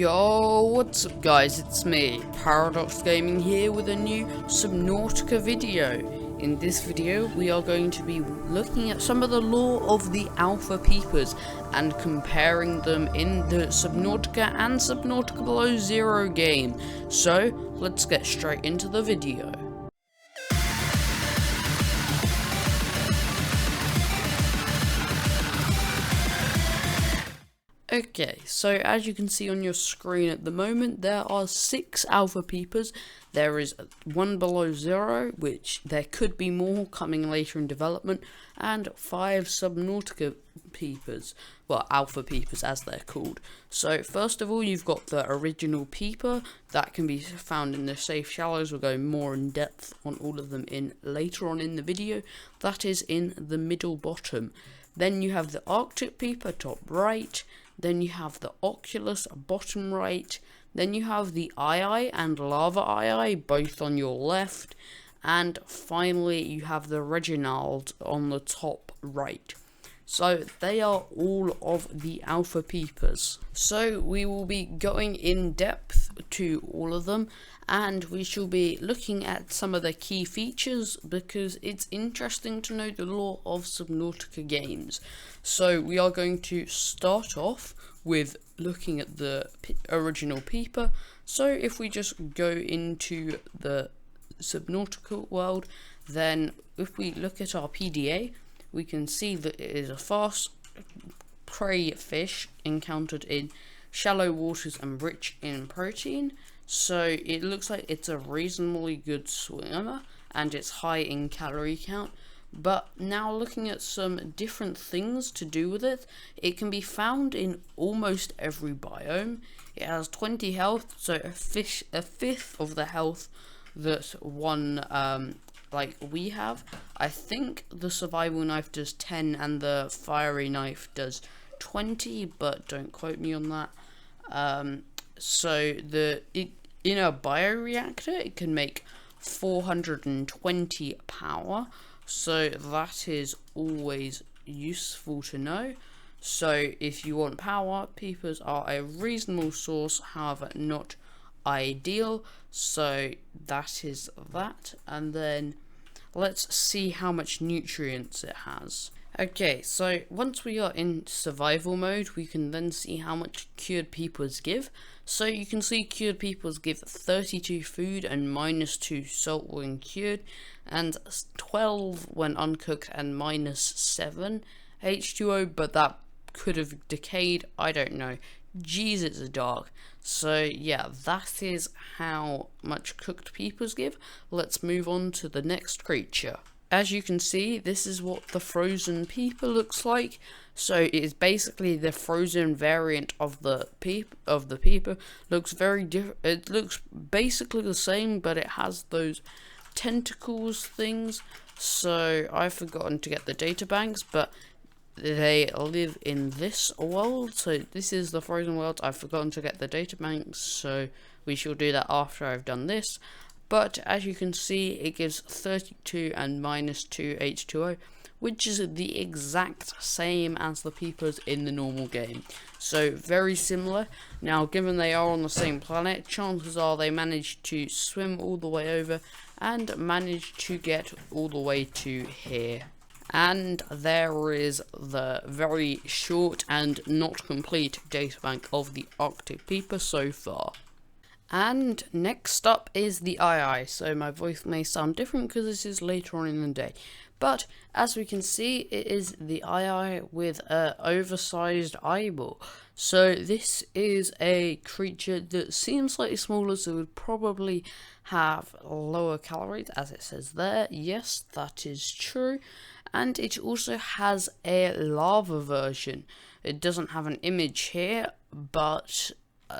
Yo, what's up guys, it's me, Paradox Gaming here with a new Subnautica video. In this video, we are going to be looking at some of the lore of the Alpha Peepers and comparing them in the Subnautica and Subnautica Below Zero game. So, let's get straight into the video. Okay, so as you can see on your screen at the moment, there are 6 Alpha Peepers. There is one below zero, which there could be more coming later in development, and 5 Subnautica Peepers, well, Alpha Peepers as they're called. So first of all, you've got the original Peeper that can be found in the safe shallows. We'll go more in depth on all of them in later on in the video. That is in the middle bottom. Then you have the Arctic Peeper top right. Then you have the Oculus bottom right. Then you have the II and Lava II both on your left. And finally you have the Reginald on the top right. So they are all of the Alpha Peepers. So we will be going in depth to all of them, and we shall be looking at some of the key features because it's interesting to know the lore of Subnautica games. So we are going to start off with looking at the original Peeper. So if we just go into the Subnautica world, then if we look at our PDA, we can see that it is a fast prey fish encountered in shallow waters and rich in protein. So it looks like it's a reasonably good swimmer and it's high in calorie count. But now looking at some different things to do with it, it can be found in almost every biome. It has 20 health, so a fifth of the health that one like we have. I think the survival knife does 10 and the fiery knife does 20, but don't quote me on that. So in a bioreactor it can make 420 power, so that is always useful to know. So if you want power, Peepers are a reasonable source, however not ideal. So that is that, and then let's see how much nutrients it has. Okay, so once we are in survival mode, we can then see how much cured Peepers give. So you can see cured Peepers give 32 food and -2 salt when cured, and 12 when uncooked, and -7 H2O, but that could have decayed, I don't know. Jeez, it's dark. So yeah, that is how much cooked Peepers give. Let's move on to the next creature. As you can see, this is what the frozen Peeper looks like. So it is basically the frozen variant of the Peeper. Looks very different. It looks basically the same, but it has those tentacles things. So I've forgotten to get the data banks, but they live in this world. So this is the frozen world. I've forgotten to get the data banks, so we shall do that after I've done this. But as you can see, it gives 32 and -2 H2O, which is the exact same as the Peepers in the normal game. So very similar. Now, given they are on the same planet, chances are they managed to swim all the way over and managed to get all the way to here. And there is the very short and not complete databank of the Arctic Peeper so far. And next up is the II. So my voice may sound different because this is later on in the day. But as we can see, it is the II with an oversized eyeball. So this is a creature that seems slightly smaller, so would probably have lower calories, as it says there. Yes, that is true. And it also has a lava version. It doesn't have an image here, but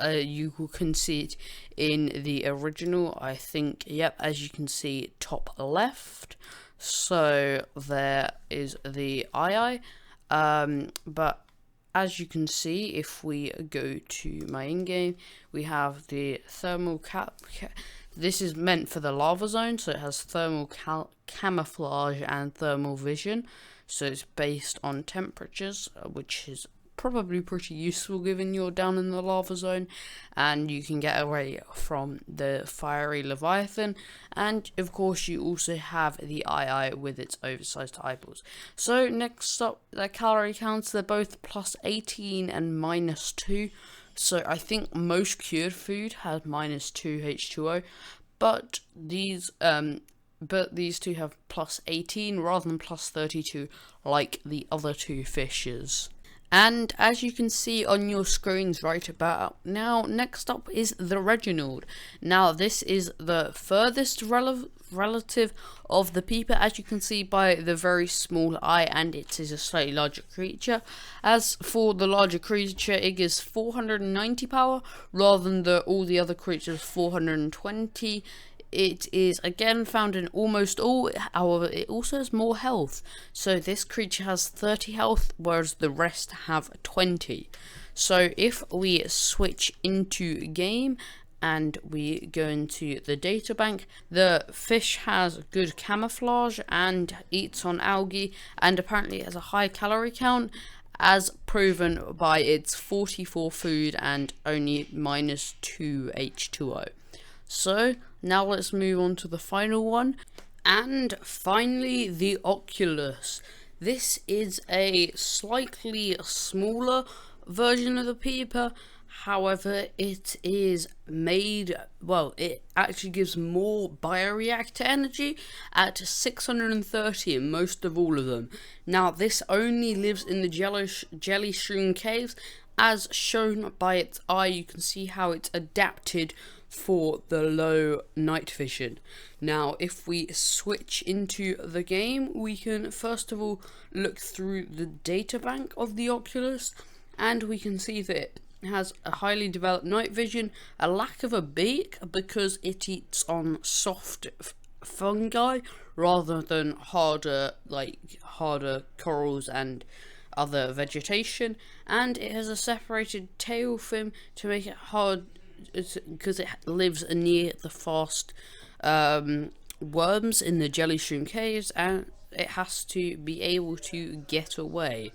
you can see it in the original, I think. Yep, as you can see, top left. So there is the II. But as you can see, if we go to my in-game, we have the thermal cap. This is meant for the lava zone, so it has thermal camouflage and thermal vision. So it's based on temperatures, which is probably pretty useful given you're down in the lava zone and you can get away from the fiery Leviathan. And of course you also have the eye with its oversized eyeballs. So next up, the calorie counts, they're both plus 18 and minus 2. So I think most cured food has minus 2 H2O, but these two have plus 18 rather than plus 32 like the other two fishes. And as you can see on your screens right about now, next up is the Reginald. Now this is the furthest relative of the Peeper, as you can see by the very small eye, and it is a slightly larger creature. As for the larger creature, it gives 490 power rather than all the other creatures 420. It is again found in almost all, however it also has more health. So this creature has 30 health, whereas the rest have 20. So if we switch into game and we go into the data bank, the fish has good camouflage and eats on algae, and apparently has a high calorie count, as proven by its 44 food and only minus 2 H2O. So now let's move on to the final one, and finally the Oculus. This is a slightly smaller version of the Peeper, however it is made, well, it actually gives more bioreactor energy at 630 in most of all of them. Now this only lives in the jelly shroom caves, as shown by its eye. You can see how it's adapted for the low night vision. Now if we switch into the game, we can first of all look through the data bank of the Oculus, and we can see that it has a highly developed night vision, a lack of a beak because it eats on soft fungi rather than harder corals and other vegetation, and it has a separated tail fin to make it hard because it lives near the fast worms in the jelly shroom caves, and it has to be able to get away.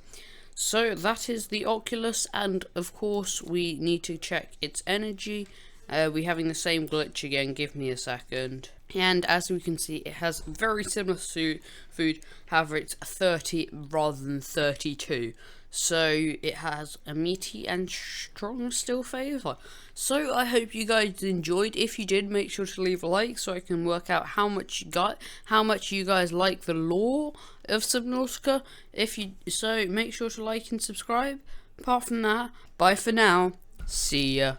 So that is the Oculus, and of course we need to check its energy. We're having the same glitch again, give me a second. And as we can see, it has very similar food, however it's 30 rather than 32. So it has a meaty and strong still flavour. So I hope you guys enjoyed. If you did, make sure to leave a like so I can work out how much you guys like the lore of Subnautica. Make sure to like and subscribe. Apart from that, bye for now. See ya.